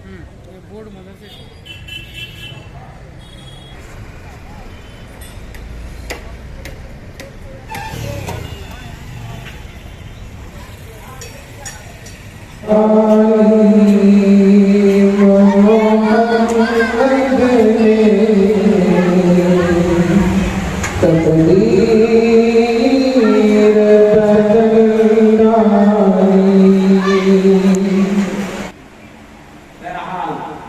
ये बोर्ड मदरसे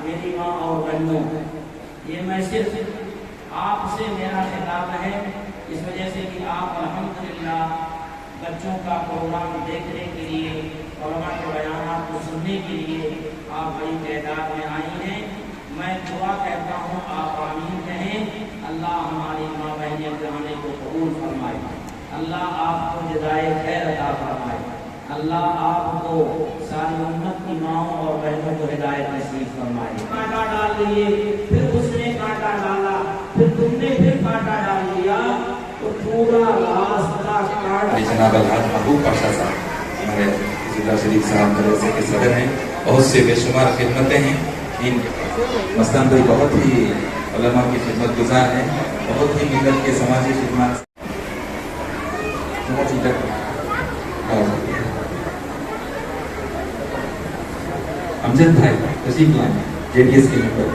मेरी माँ और बहनों, ये मैसेज आपसे मेरा खिताब है, इस वजह से कि आप अल्हम्दुलिल्लाह बच्चों का प्रोग्राम देखने के लिए, उलमा के बयानात को सुनने के लिए आप बड़ी तादाद में आई हैं। मैं दुआ कहता हूँ, आप आमीन कहें। अल्लाह हमारी माँ बहनें के आने को कबूल फरमाए, अल्लाह आपको हिदायत खैर अता फरमाए, अल्लाह आपको सारी उम्मत की माओं और बहनों को हिदायत नसीब फरमाए। कांटा डाल लिए, फिर उसने कांटा डाला, फिर तुमने फिर कांटा डाल लिया, तो पूरा रास्ता काट। जनाब अलहाज महबूब पाशा साहब हमारे जिला शरीफ साहब मदरसे के सदर हैं, बहुत से बेशुमार खिदमतें हैं। इन मस्तान भाई बहुत ही उलमा की खिदमत गुजार हैं, बहुत ही मिलत के समाजी खिदमत अमजद भाई तशरीफ लाए JDS के मेंबर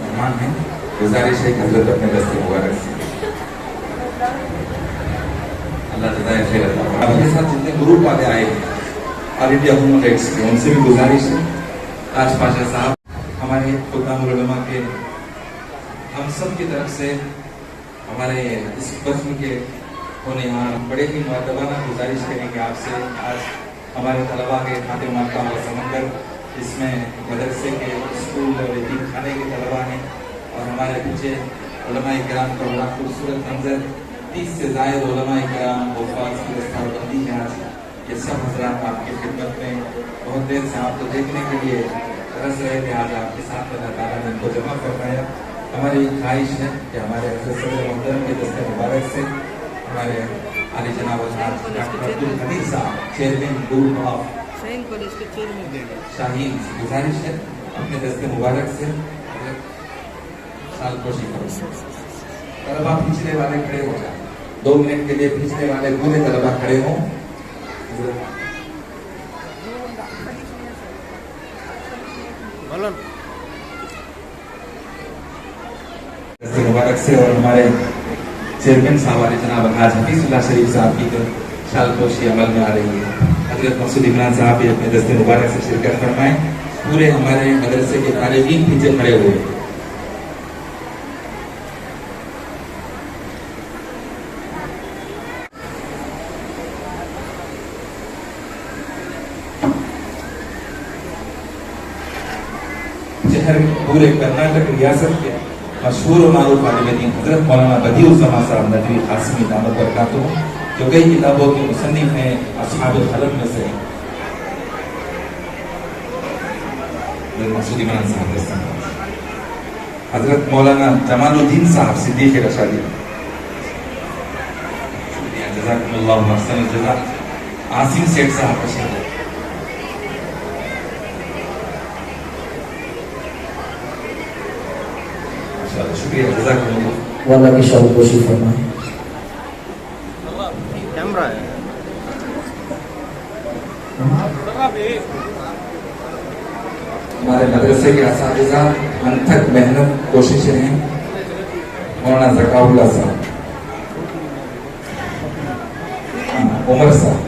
मेहमान हैं। गुजारिश है कि हजरत अपने दस्ते मुबारक से अल्लाह जज़ाए खैर अता फरमाए। हमारे साथ जितने ग्रुप वाले आए हैं ऑल इंडिया ह्यूमन राइट्स के, उनसे भी गुजारिश है, ताज पाशा साहब हमारे खुदामुल उलमा के हम सब की तरफ से हमारे इस बज़्म के होने यहाँ बड़े ही मुअद्दबाना गुजारिश करेंगे आपसे। आज हमारे तलबा के खाते माता और समंदर, इसमें मदरसे के स्कूल और यतीम खाने के तलबा हैं, और हमारे पीछे उलमा इकराम का बड़ा खूबसूरत मंजर, 30 से ज़ायद उलमा इकराम वफ़ाज़ की दस्तारबंदी है। आज ये सब हज़रात आपकी खिदमत में बहुत देर से आपको देखने के लिए तरस रहे थे, आज आपके साथ अल्लाह ताला ने इनको जमा करवाया। हमारी ख्वाहिश है कि हमारे हज़रत सदर मोहतरम के दस्ते मुबारक से हमारे आली जनाब डॉक्टर अब्दुल हमीद साहब चेयरमैन बोर्ड ऑफ शाहीन से गुजारिश है अपने दस्ते मुबारक से साल कोशी करो। तलबा पिछले वाले खड़े हो जाए, 2 मिनट के लिए पिछले वाले पूरे तलबा खड़े हों। दस्ते मुबारक से और हमारे चेयरमैन साहब वाले जनाब अलहाज हफीजुल्लाह शरीफ साहब की तो शालपोशी अमल में आ रही है। हजरत मसूद इमरान साहब भी अपने दस्ते मुबारक से शिरकत फरमाएं। पूरे हमारे मदरसे के तालिबीन पीछे खड़े हुए। शहर पूरे कर्नाटक रियासत के मशहूर और मारूफ आलिम दीन हजरत मौलाना बदिउज़्ज़मा साहब नदवी क़ासिमी दामत बरकातुहू, जो कई किताबों के मुसन्निफ हैं, अस्हाबुल क़लम में से मसूद इमरान साहब, हजरत मौलाना जमालुद्दीन साहब सिद्दीक़ रशादी, जज़ाकुमुल्लाहु अहसनल जज़ा, आसिम सेठ साहब का शुक्रिया, जज़ाकुमुल्लाह। वाला की शालपोशी फरमाएं। कैमरा है हमारे मदरसे के असातिज़ा अनथक मेहनत कोशिशें हैं। मौलाना ज़काउल्लाह साहब, उमर साहब,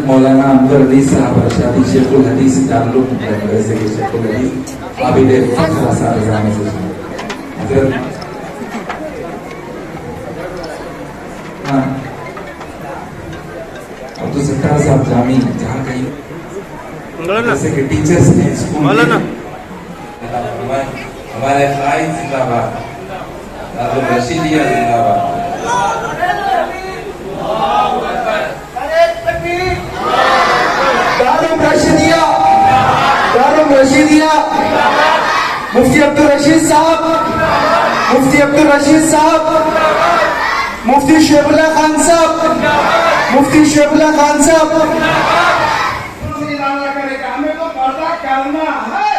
मौलाना अनवर अली साहब रशादी शेखुल हदीस दारुल मदरसे के शेखुल हदीस आबिद फख्र असातिज़ा में से हजरत अब्दुल सत्तार साहब जामी, जहाँ कहीं मदरसे के टीचर्स हैं स्कूल में, हमारे कायद जिंदाबाद, दारुल रशीदिया जिंदाबाद। दारुल रशीदिया मुफ्ती अब्दुल रशीद साहब, मुफ्ती अब्दुल रशीद साहब, मुफ्ती शेबुल्लाह खान साहब, मुफ्ती शेबुल्लाह खान साहब। पता करना है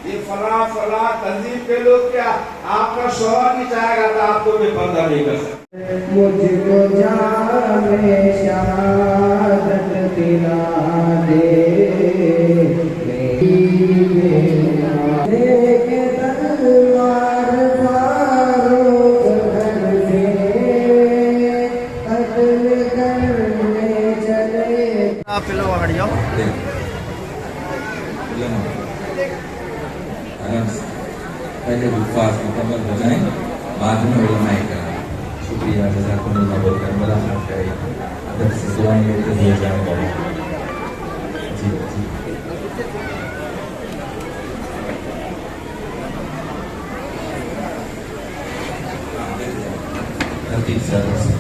ये फला फला तंजीम के लोग क्या आपका शोहर नहीं चाहेगा तो आपको भी पर्दा नहीं कर सकते। मुझको जामे शहादत दिला दे लेके तलवार फारूक घर से कत्ल करने चले। आप लोग हट जाओ। पहले उपवास मुकम्मल हो जाए, बाद में उलमाए का शुक्रिया जज़ाकुमुल्लाह बोलकर बड़ा हाथ है अदब से दुआएं लेते हुए जाने वाले। जी जी तरतीब से अदब से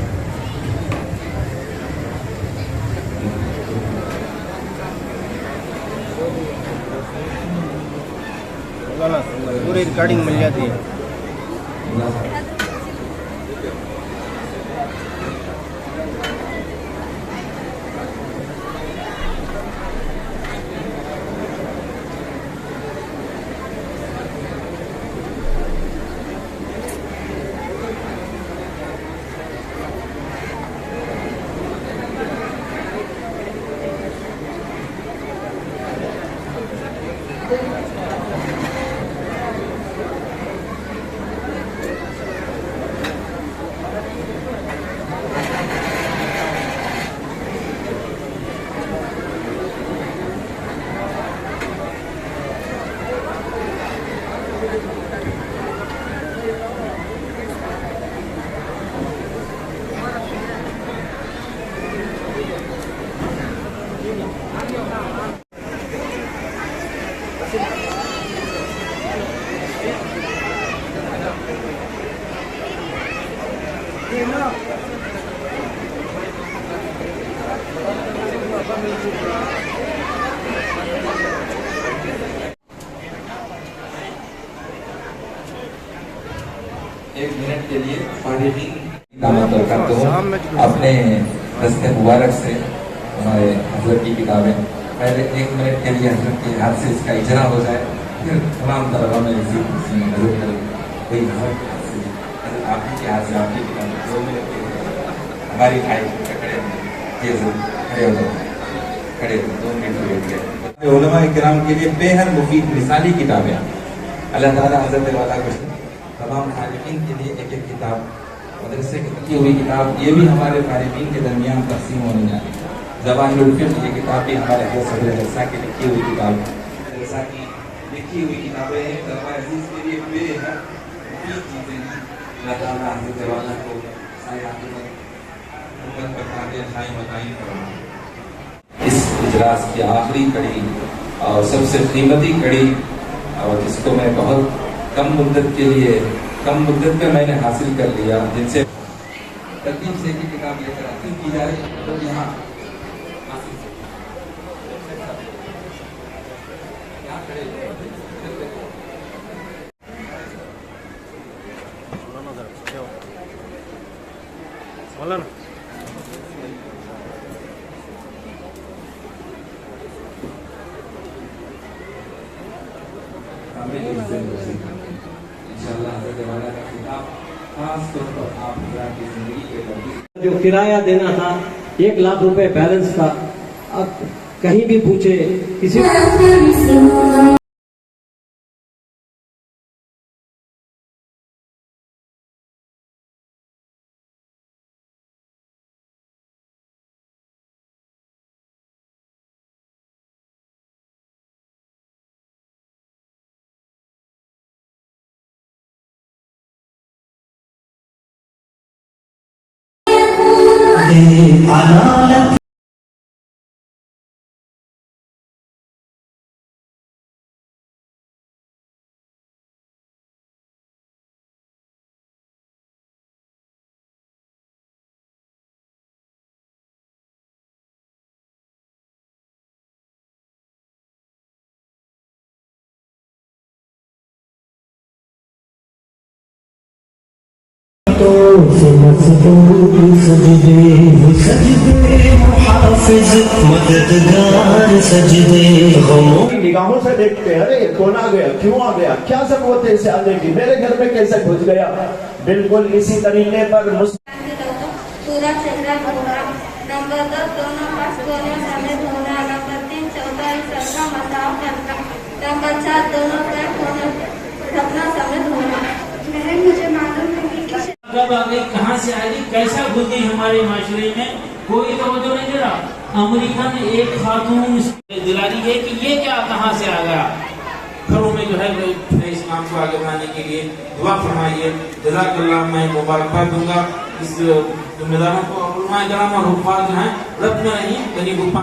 पूरी रिकॉर्डिंग मिल जाती है। एक मिनट के लिए करते हो अपने दस्ते मुबारक से हमारे हजरत की किताबें पहले 1 मिनट के लिए हजरत के हाथ से इसका इजरा हो जाए, फिर तमाम तलबा में इसी नजर करें कोई आपकी के हाथ से आपकी किताबें 2 मिनट के लिए हमारी भाई खड़े खड़े हो जाए, खड़े 2 मिनट के लिए उलमा किराम के लिए बेहद मुफीद मिसाली किताबें अल्लाह ताला हजरत वाला को तमाम खालिकीन के लिए एक एक किताब मदरसे की लिखी हुई किताब ये भी हमारे खालिकीन के दरमियान तकसीम होने जा रही है। ज़वाहिरुल फ़िक़्ह ये किताब भी हमारे सदर जलसा की लिखी हुई किताब जलसा की लिखी हुई किताबें हैं। तलबा अज़ीज़ के लिए बेहद मुफीद चीज़ें हैं। अल्लाह ताला हज़रत वाला को सायात उम्मत पर काबिल खाई मकाई फरमाए। इस इजलास की आखिरी कड़ी और सबसे कीमती कड़ी और जिसको मैं बहुत कम मुद्दत में मैंने हासिल कर लिया, जिनसे तरतीब से की किताब लेकर हासिल की जाए तो यहाँ जो किराया देना था 1 लाख रुपए बैलेंस था। अब कहीं भी पूछे किसी तो सजदे सजदे मुहाफ़ हाफिज मददगार सजदे गमों निगाहों से देखते हैं, अरे कौन आ गया, क्यों आ गया, क्या जरूरत है इसे आने की, मेरे घर में कैसे घुस गया। बिल्कुल इसी तरीके पर पूरा चेहरा धोना, नंबर 2 दोनों पास कोने समेत धोना, नंबर 3 चौथाई सर का मसाज करना, नंबर 4 दोनों पैर कोने ढकना समेत धोना। मुझे मालूम है कि कब आ गई, कहाँ से आ गई, कैसा घुस गई हमारे माशरे में, कोई तवज्जो नहीं दे रहा। अमेरिका ने एक खातून दिला दी है कि ये क्या कहाँ से आ गया। घरों में जो है इस्लाम को आगे बढ़ाने के लिए दुआ फरमाइए। जज़ाकल्लाह, मैं मुबारकबाद दूंगा इस जिम्मेदारों को। उलमाए कराम और हुफ़ाज़ जो हैं रब में नहीं बनी गुफा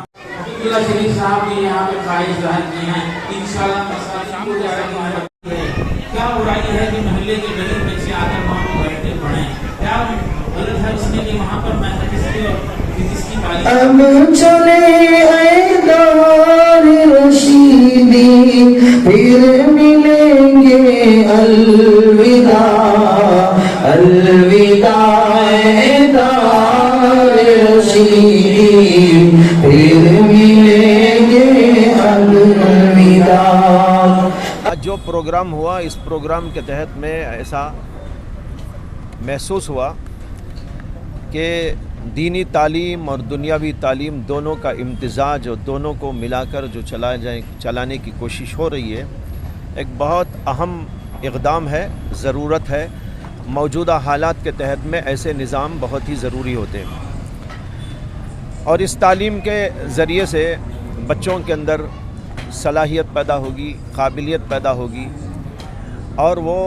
शरीफ साहब भी यहाँ पे ख्वाहिश ज़ाहिर की हैं। इंशाअल्लाह क्या बुराई है कि मोहल्ले के गरीब बच्चे आकर वहाँ पर बैठे पढ़ें, क्या गलत है इसमें कि वहाँ पर मैथमेटिक्स और फिजिक्स की तालीम। अब चले आए दौर रशीदी, फिर मिलेंगे अलविदा, अलविदा दौर रशीदी, फिर मिलेंगे अलविदा। आज जो प्रोग्राम हुआ, इस प्रोग्राम के तहत में ऐसा महसूस हुआ कि दीनी तालीम और दुनियावी तालीम दोनों का इम्तिजाज और दोनों को मिलाकर जो चलाने की कोशिश हो रही है, एक बहुत अहम इक़दाम है, ज़रूरत है। मौजूदा हालात के तहत में ऐसे निज़ाम बहुत ही ज़रूरी होते हैं और इस तालीम के ज़रिए से बच्चों के अंदर सलाहियत पैदा होगी, काबिलियत पैदा होगी और वो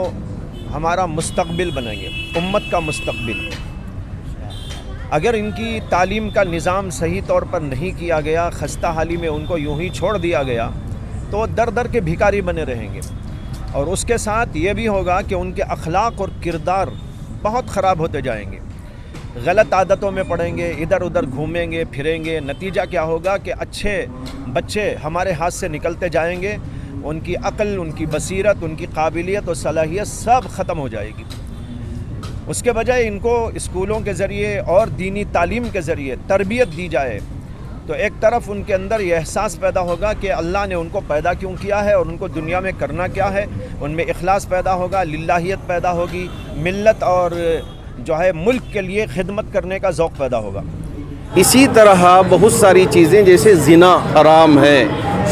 हमारा मुस्तक़बिल बनेंगे, उम्मत का मुस्तक़बिल। अगर इनकी तालीम का निज़ाम सही तौर पर नहीं किया गया, खस्ता हाली में उनको यूं ही छोड़ दिया गया, तो दर दर के भिखारी बने रहेंगे। और उसके साथ ये भी होगा कि उनके अखलाक और किरदार बहुत ख़राब होते जाएंगे, गलत आदतों में पड़ेंगे, इधर उधर घूमेंगे फिरेंगे। नतीजा क्या होगा कि अच्छे बच्चे हमारे हाथ से निकलते जाएंगे, उनकी अक्ल, उनकी बसीरत, उनकी काबिलियत और सलाहियत सब ख़त्म हो जाएगी। उसके बजाय इनको स्कूलों के ज़रिए और दीनी तालीम के ज़रिए तरबियत दी जाए तो एक तरफ उनके अंदर ये एहसास पैदा होगा कि अल्लाह ने उनको पैदा क्यों किया है और उनको दुनिया में करना क्या है। उनमें इखलास पैदा होगा, लिल्लाहियत पैदा होगी, मिल्लत और जो है मुल्क के लिए खिदमत करने का ज़ौक़ पैदा होगा। इसी तरह बहुत सारी चीज़ें जैसे ज़िना हराम है,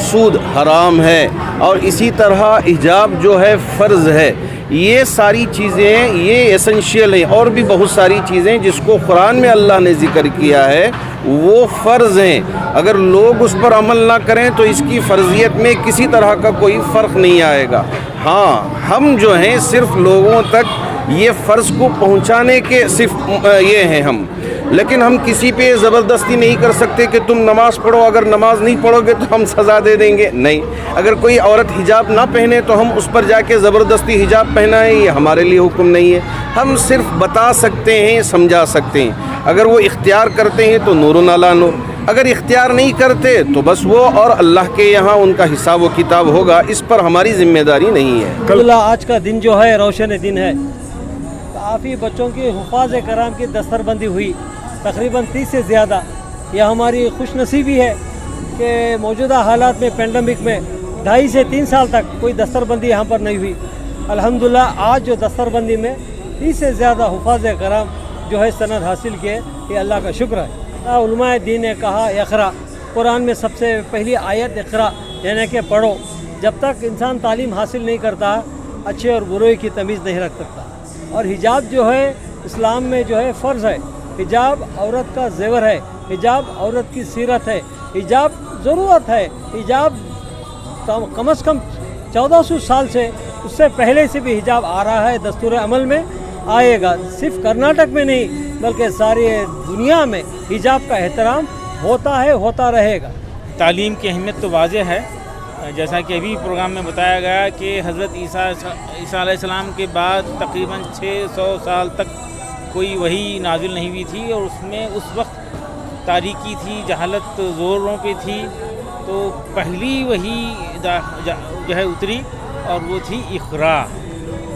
सूद हराम है और इसी तरह हिजाब जो है फ़र्ज़ है, ये सारी चीज़ें ये एसेंशियल हैं। और भी बहुत सारी चीज़ें जिसको कुरान में अल्लाह ने ज़िक्र किया है वो फ़र्ज़ हैं। अगर लोग उस पर अमल ना करें तो इसकी फ़र्ज़ियत में किसी तरह का कोई फ़र्क नहीं आएगा। हाँ, हम जो हैं सिर्फ़ लोगों तक ये फ़र्ज़ को पहुँचाने के सिर्फ ये हैं हम, लेकिन हम किसी पे ज़बरदस्ती नहीं कर सकते कि तुम नमाज़ पढ़ो, अगर नमाज़ नहीं पढ़ोगे तो हम सज़ा दे देंगे। नहीं, अगर कोई औरत हिजाब ना पहने तो हम उस पर जाके ज़बरदस्ती हिजाब पहनाएं, ये हमारे लिए हुक्म नहीं है। हम सिर्फ बता सकते हैं, समझा सकते हैं। अगर वो इख्तियार करते हैं तो नूरुन अला नूर, अगर इख्तियार नहीं करते तो बस वो और अल्लाह के यहाँ उनका हिसाब व किताब होगा, इस पर हमारी ज़िम्मेदारी नहीं है। कल आज का दिन जो है रोशन दिन है। काफ़ी बच्चों की हुफ़ाज़ कराम की दस्तरबंदी हुई, तकरीबन 30 से ज़्यादा। यह हमारी खुशनसीबी है कि मौजूदा हालात में पेंडेमिक में 2.5 से 3 साल तक कोई दस्तरबंदी यहाँ पर नहीं हुई। अल्हम्दुलिल्लाह आज जो दस्तरबंदी में 30 से ज़्यादा हुफ़ाज़ कराम जो है सनद हासिल किए, ये अल्लाह का शुक्र है। उलमाए दीन ने कहा इक़रा, कुरान में सबसे पहली आयत इक़रा यानी कि पढ़ो। जब तक इंसान तालीम हासिल नहीं करता अच्छे और बुरे की तमीज़ नहीं रख सकता। और हिजाब जो है इस्लाम में जो है फ़र्ज़ है। हिजाब औरत का ज़ेवर है, हिजाब औरत की सीरत है, हिजाब ज़रूरत है। हिजाब कम से कम 1400 साल से, उससे पहले से भी हिजाब आ रहा है, दस्तूर अमल में आएगा। सिर्फ कर्नाटक में नहीं बल्कि सारी दुनिया में हिजाब का एहतराम होता है, होता रहेगा। तालीम की अहमियत तो वाज़ेह है, जैसा कि अभी प्रोग्राम में बताया गया कि हज़रत ईसा अलैहिस्सलाम के बाद तकरीबन 600 साल तक कोई वही नाजिल नहीं हुई थी और उसमें उस वक्त तारीकी थी, जहालत ज़ोरों पे थी। तो पहली वही जो है उतरी और वो थी इक़रा,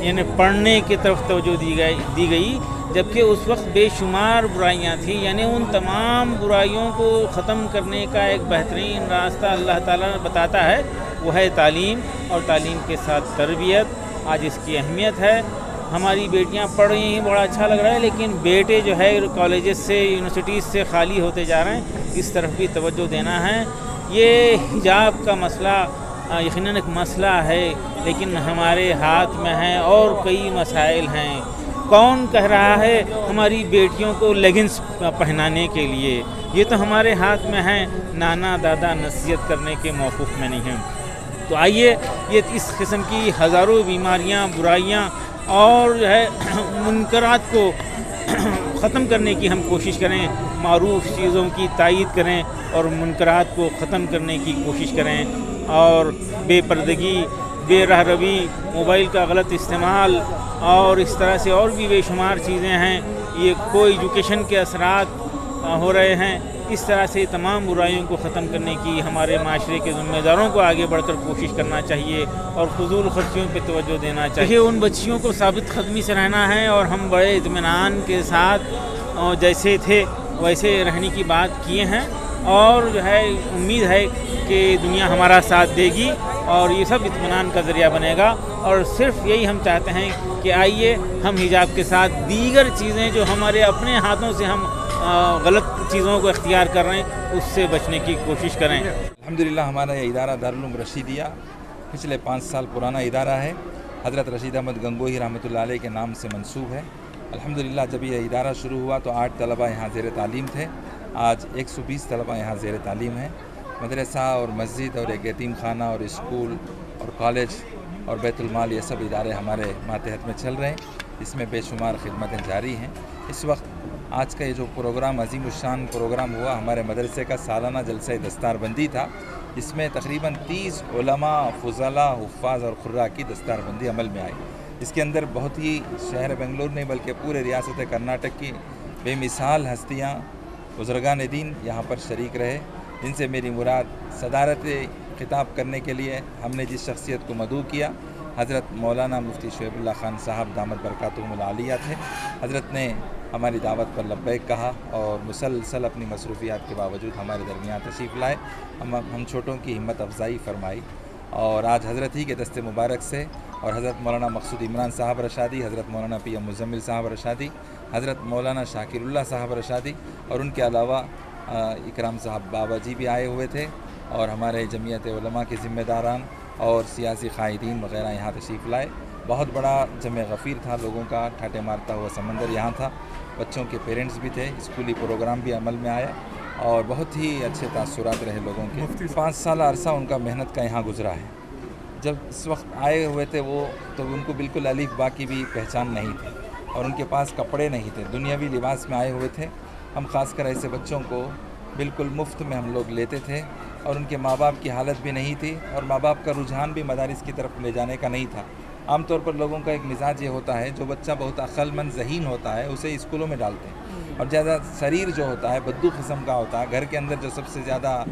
यानी पढ़ने की तरफ तवज्जो दी गई جبکہ اس وقت بے شمار برائیاں تھیں. یعنی ان تمام برائیوں کو ختم کرنے کا ایک بہترین راستہ اللہ تعالیٰ بتاتا ہے، وہ ہے تعلیم، اور تعلیم کے ساتھ تربیت. آج اس کی اہمیت ہے. ہماری بیٹیاں پڑھ رہی ہیں، بڑا اچھا لگ رہا ہے، لیکن بیٹے جو ہے کالجز سے، یونیورسٹیز سے خالی ہوتے جا رہے ہیں. اس طرف بھی توجہ دینا ہے. یہ حجاب کا مسئلہ یقیناً ایک مسئلہ ہے، لیکن ہمارے ہاتھ میں ہے، اور کئی مسائل ہیں. کون کہہ رہا ہے ہماری بیٹیوں کو لیگنس پہنانے کے لیے؟ یہ تو ہمارے ہاتھ میں ہے. نانا دادا نصیحت کرنے کے موقف میں نہیں ہیں. تو آئیے یہ اس قسم کی ہزاروں بیماریاں، برائیاں اور جو ہے منکرات کو ختم کرنے کی ہم کوشش کریں. معروف چیزوں کی تائید کریں اور منکرات کو ختم کرنے کی کوشش کریں. اور بے پردگی، بے راہ روی، موبائل کا غلط استعمال اور اس طرح سے اور بھی بے شمار چیزیں ہیں. یہ کوئی ایجوکیشن کے اثرات ہو رہے ہیں. اس طرح سے تمام برائیوں کو ختم کرنے کی ہمارے معاشرے کے ذمہ داروں کو آگے بڑھ کر کوشش کرنا چاہیے اور فضول خرچیوں پہ توجہ دینا چاہیے. ان بچیوں کو ثابت قدمی سے رہنا ہے اور ہم بڑے اطمینان کے ساتھ جیسے تھے ویسے رہنے کی بات کیے ہیں. اور جو ہے امید ہے کہ دنیا ہمارا ساتھ دے گی اور یہ سب اطمینان کا ذریعہ بنے گا. اور صرف یہی ہم چاہتے ہیں کہ آئیے ہم حجاب کے ساتھ دیگر چیزیں جو ہمارے اپنے ہاتھوں سے ہم غلط چیزوں کو اختیار کر رہے ہیں اس سے بچنے کی کوشش کریں. الحمدللہ ہمارا یہ ادارہ دارالعلوم رشیدیہ پچھلے 5 سال پرانا ادارہ ہے. حضرت رشید احمد گنگوہی رحمۃ اللہ علیہ کے نام سے منسوب ہے. الحمدللہ جب یہ ادارہ شروع ہوا تو 8 طلبہ یہاں زیر تعلیم تھے. آج 120 طلبہ یہاں زیر تعلیم ہیں. مدرسہ اور مسجد اور ایک یتیم خانہ اور اسکول اور کالج اور بیت المال، یہ سب ادارے ہمارے ماتحت میں چل رہے ہیں. اس میں بے شمار خدمتیں جاری ہیں. اس وقت آج کا یہ جو پروگرام عظیم الشان پروگرام ہوا، ہمارے مدرسے کا سالانہ جلسہ دستار بندی تھا. اس میں تقریباً 30 علماء، فضلاء، حفاظ اور قراء کی دستار بندی عمل میں آئی. اس کے اندر بہت ہی شہر بنگلور نہیں بلکہ پورے ریاست کرناٹک کی بے مثال ہستیاں، بزرگان دین یہاں پر شریک رہے. جن سے میری مراد صدارت خطاب کرنے کے لیے ہم نے جس شخصیت کو مدعو کیا، حضرت مولانا مفتی شعیب اللہ خان صاحب دامت برکاتہم العالیہ تھے. حضرت نے ہماری دعوت پر لبیک کہا اور مسلسل اپنی مصروفیات کے باوجود ہمارے درمیان تشریف لائے. ہم چھوٹوں کی ہمت افزائی فرمائی اور آج حضرت ہی کے دست مبارک سے اور حضرت مولانا مقصود عمران صاحب رشادی، حضرت مولانا پی ایم مزمل صاحب رشادی، حضرت مولانا شاکر اللہ صاحب رشادی اور ان کے علاوہ اکرام صاحب بابا جی بھی آئے ہوئے تھے اور ہمارے جمعیت علماء کے ذمہ داران اور سیاسی قائدین وغیرہ یہاں تشریف لائے. بہت بڑا جمع غفیر تھا لوگوں کا، ٹھاٹے مارتا ہوا سمندر یہاں تھا. بچوں کے پیرنٹس بھی تھے، اسکولی پروگرام بھی عمل میں آیا اور بہت ہی اچھے تاثرات رہے لوگوں کے. 5 سالہ عرصہ ان کا محنت کا یہاں گزرا ہے. جب اس وقت آئے ہوئے تھے وہ تو ان کو بالکل الف با کی بھی پہچان نہیں تھی اور ان کے پاس کپڑے نہیں تھے، دنیاوی لباس میں آئے ہوئے تھے. ہم خاص کر ایسے بچوں کو بالکل مفت میں ہم لوگ لیتے تھے اور ان کے ماں باپ کی حالت بھی نہیں تھی اور ماں باپ کا رجحان بھی مدارس کی طرف لے جانے کا نہیں تھا. عام طور پر لوگوں کا ایک مزاج یہ ہوتا ہے جو بچہ بہت عقل مند ذہین ہوتا ہے اسے اسکولوں میں ڈالتے ہیں اور زیادہ شریر جو ہوتا ہے بدو قسم کا ہوتا ہے، گھر کے اندر جو سب سے زیادہ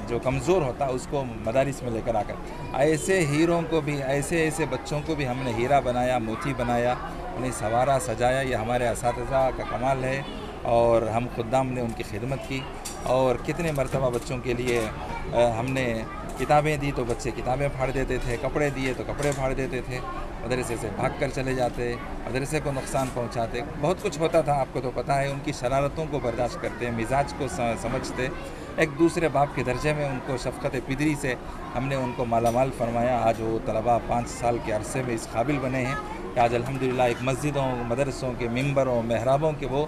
جو کمزور ہوتا ہے اس کو مدارس میں لے کر آ کر ایسے ہیروں کو بھی، ایسے بچوں کو بھی ہم نے ہیرا بنایا، موتی بنایا، انہیں سنوارا سجایا. یہ ہمارے اساتذہ کا کمال ہے اور ہم خدام نے ان کی خدمت کی. اور کتنے مرتبہ بچوں کے لیے ہم نے کتابیں دی تو بچے کتابیں پھاڑ دیتے تھے، کپڑے دیے تو کپڑے پھاڑ دیتے تھے، مدرسے سے بھاگ کر چلے جاتے، مدرسے کو نقصان پہنچاتے. بہت کچھ ہوتا تھا، آپ کو تو پتہ ہے. ان کی شرارتوں کو برداشت کرتے، مزاج کو سمجھتے، ایک دوسرے باپ کے درجے میں ان کو شفقت پدری سے ہم نے ان کو مالا مال فرمایا. آج وہ طلباء 5 سال کے عرصے میں اس قابل بنے ہیں کہ آج الحمدللہ ایک مسجدوں، مدرسوں کے ممبروں، محرابوں کے وہ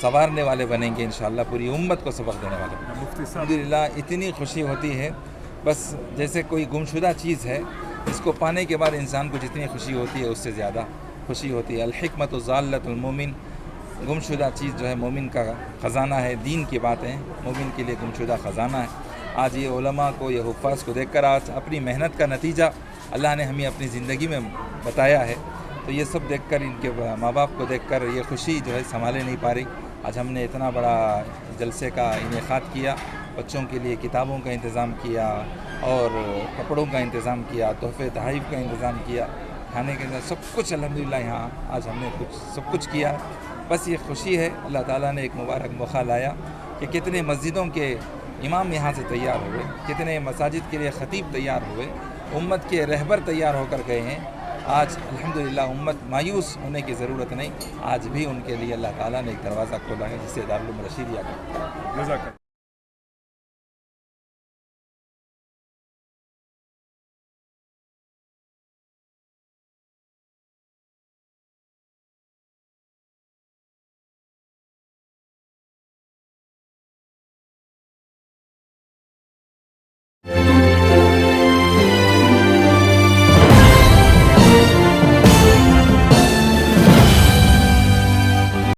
سنوارنے والے بنیں گے انشاءاللہ، پوری امت کو سبق دینے والے. الحمدللہ اتنی خوشی ہوتی ہے، بس جیسے کوئی گمشدہ چیز ہے اس کو پانے کے بعد انسان کو جتنی خوشی ہوتی ہے اس سے زیادہ خوشی ہوتی ہے. الحکمت ضالۃ المومن، گمشدہ چیز جو ہے مومن کا خزانہ ہے. دین کی باتیں مومن کے لیے گمشدہ خزانہ ہے. آج یہ علماء کو، یہ حفاظ کو دیکھ کر آج اپنی محنت کا نتیجہ اللہ نے ہمیں اپنی زندگی میں بتایا ہے، تو یہ سب دیکھ کر ان کے ماں باپ کو دیکھ کر یہ خوشی جو ہے سنبھالے نہیں پا رہی. آج ہم نے اتنا بڑا جلسے کا انعقاد کیا، بچوں کے لیے کتابوں کا انتظام کیا اور کپڑوں کا انتظام کیا، تحفے تحائف کا انتظام کیا. کھانے کے اندر سب کچھ الحمدللہ یہاں آج ہم نے سب کچھ کیا. بس یہ خوشی ہے اللہ تعالیٰ نے ایک مبارک موقع لایا کہ کتنے مسجدوں کے امام یہاں سے تیار ہوئے, کتنے مساجد کے لیے خطیب تیار ہوئے, امت کے رہبر تیار ہو کر گئے ہیں. آج الحمدللہ امت مایوس ہونے کی ضرورت نہیں, آج بھی ان کے لیے اللہ تعالیٰ نے ایک دروازہ کھولا ہے جسے دارالعلوم رشیدیہ کا.